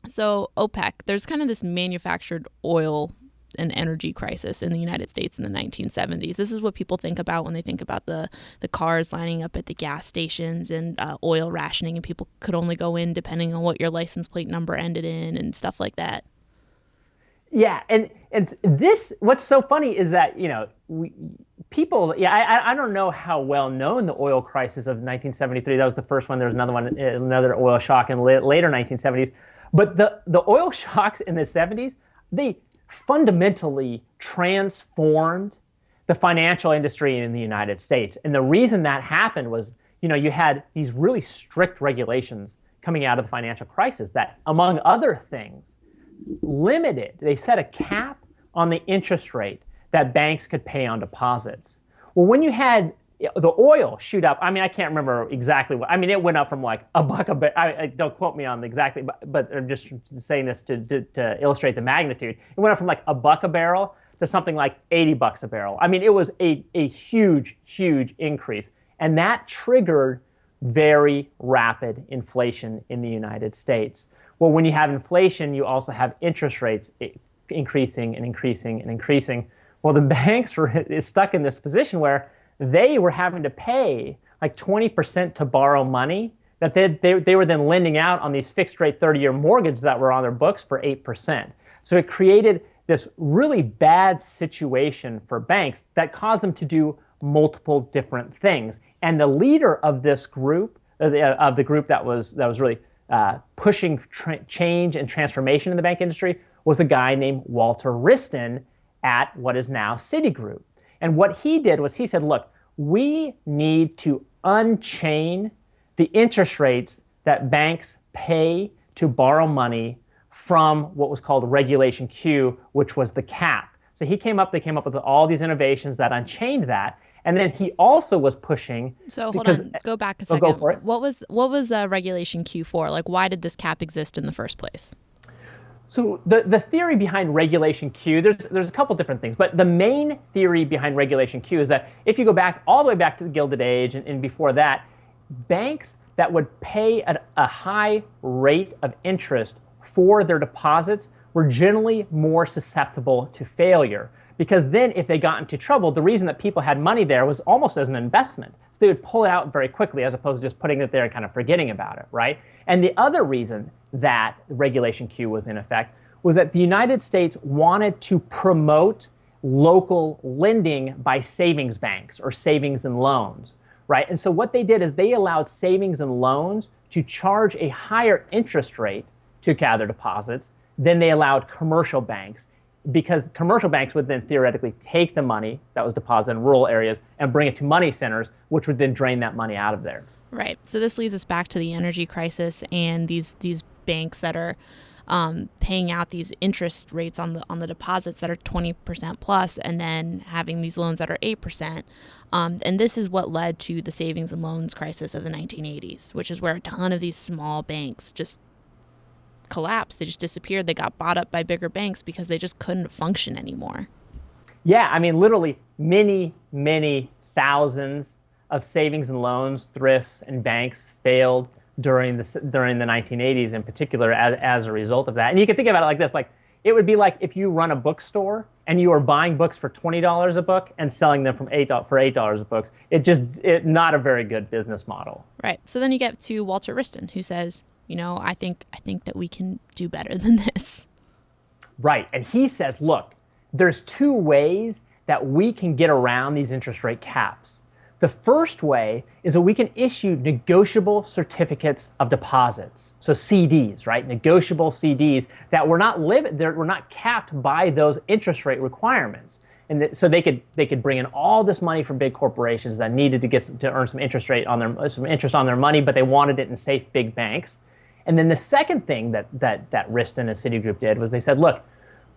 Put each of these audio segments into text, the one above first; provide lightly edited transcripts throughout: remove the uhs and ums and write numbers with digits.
So OPEC, there's kind of this manufactured oil and energy crisis in the United States in the 1970s. This is what people think about when they think about the cars lining up at the gas stations and oil rationing, and people could only go in depending on what your license plate number ended in and stuff like that. Yeah, and this what's so funny is that people, yeah, I don't know how well known the oil crisis of 1973. That was the first one. There was another one, another oil shock in later 1970s. But the oil shocks in the 70s, they fundamentally transformed the financial industry in the United States. And the reason that happened was, you had these really strict regulations coming out of the financial crisis that, among other things, they set a cap on the interest rate that banks could pay on deposits. Well, when you had the oil shoot up, I mean, I can't remember exactly what, I mean, it went up from like a buck a barrel. Don't quote me on exactly, but I'm just saying this to illustrate the magnitude. It went up from like a buck a barrel to something like 80 bucks a barrel. I mean, it was a huge, huge increase. And that triggered very rapid inflation in the United States. Well, when you have inflation, you also have interest rates increasing and increasing and increasing. Well, the banks were stuck in this position where they were having to pay like 20% to borrow money that they were then lending out on these fixed rate 30-year mortgages that were on their books for 8%. So it created this really bad situation for banks that caused them to do multiple different things. And the leader of this group, of the group that was really pushing change and transformation in the bank industry, was a guy named Walter Wriston at what is now Citigroup. And what he did was he said, look, we need to unchain the interest rates that banks pay to borrow money from what was called Regulation Q, which was the cap. So they came up with all these innovations that unchained that. And then he also was pushing. So hold on, go back a second. Go for it. What was Regulation Q for? Like, why did this cap exist in the first place? So the theory behind Regulation Q, there's a couple different things, but the main theory behind Regulation Q is that if you go back all the way back to the Gilded Age and before that, banks that would pay at a high rate of interest for their deposits were generally more susceptible to failure. Because then if they got into trouble, the reason that people had money there was almost as an investment. So they would pull it out very quickly as opposed to just putting it there and kind of forgetting about it, right? And the other reason that Regulation Q was in effect was that the United States wanted to promote local lending by savings banks or savings and loans, right? And so what they did is they allowed savings and loans to charge a higher interest rate to gather deposits than they allowed commercial banks, because commercial banks would then theoretically take the money that was deposited in rural areas and bring it to money centers, which would then drain that money out of there. Right. So this leads us back to the energy crisis and these banks that are paying out these interest rates on the deposits that are 20% plus, and then having these loans that are 8%. And this is what led to the savings and loans crisis of the 1980s, which is where a ton of these small banks just collapsed. They just disappeared. They got bought up by bigger banks because they just couldn't function anymore. Yeah, I mean, literally many, many thousands of savings and loans, thrifts, and banks failed during the 1980s in particular as a result of that. And you can think about it like this, like it would be like if you run a bookstore and you are buying books for $20 a book and selling them for $8 a book. It's not a very good business model. Right. So then you get to Walter Wriston, who says, I think that we can do better than this. Right. And he says, look, there's two ways that we can get around these interest rate caps. The first way is that we can issue negotiable certificates of deposits, so CDs, right? Negotiable CDs that were not capped by those interest rate requirements, and so they could bring in all this money from big corporations that needed to earn some interest on their money, but they wanted it in safe big banks. And then the second thing that Wriston and Citigroup did was they said, look,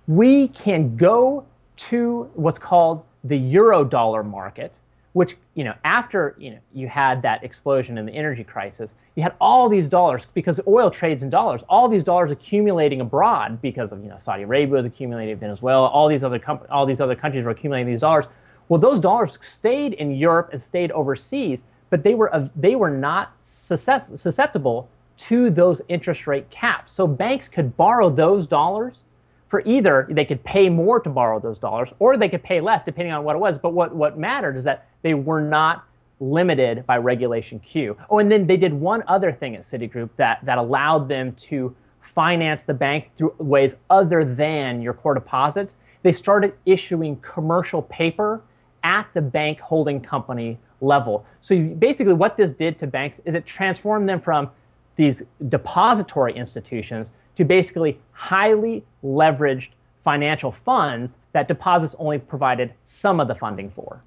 we can go to what's called the Eurodollar market, which, after, you had that explosion in the energy crisis, you had all these dollars, because oil trades in dollars, all these dollars accumulating abroad because of, Saudi Arabia was accumulating, Venezuela, all these other countries were accumulating these dollars. Well, those dollars stayed in Europe and stayed overseas, but they were not susceptible to those interest rate caps. So banks could borrow those dollars for either they could pay more to borrow those dollars or they could pay less depending on what it was. But what mattered is that they were not limited by Regulation Q. Oh, and then they did one other thing at Citigroup that allowed them to finance the bank through ways other than your core deposits. They started issuing commercial paper at the bank holding company level. So basically what this did to banks is it transformed them from these depository institutions to basically highly leveraged financial funds that deposits only provided some of the funding for.